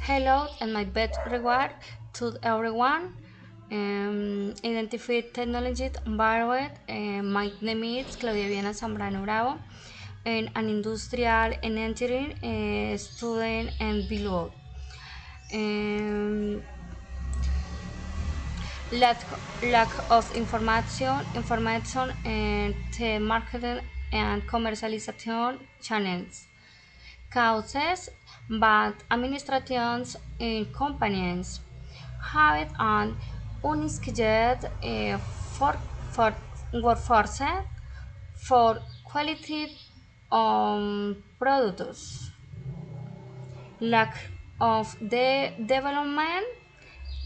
Hello and my best regard to everyone. Identify technology borrowed. My name is Claudia Viana Zambrano Bravo, and an industrial and engineering student and below. Um, lack, lack of information and the marketing and commercialization channels causes bad administrations in companies have an unskilled for, for workforce for quality products, lack of the development,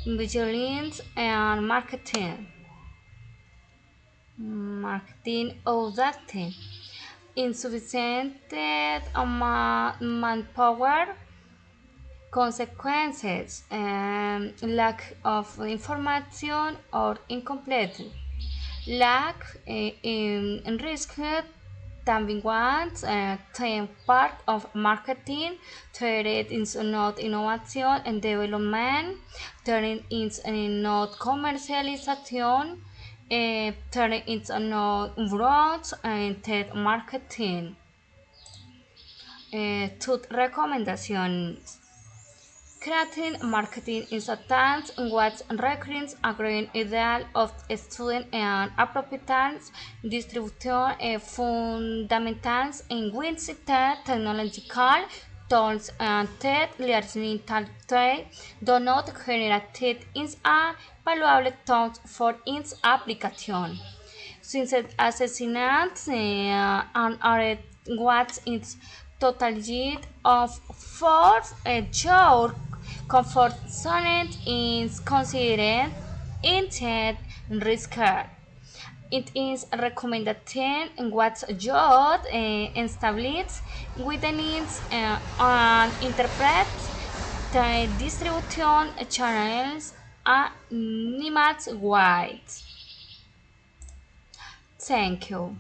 vigilance, and marketing authority, insufficient manpower, consequences, lack of information or incomplete, lack in risk también once time part of marketing turned into not innovation and development, turning into not commercialization, turning into not growth and tech marketing. Two recommendations. Creating marketing instance what requires a green ideal of student and appropriate distribution fundamentals in which technological tools and learning trade do not generate in a valuable tool for its application. Since assassinates and are what its totality of force your comfort zone is considered instead risky. It is recommended what your established within its and interpret the distribution channels are limit wide. Thank you.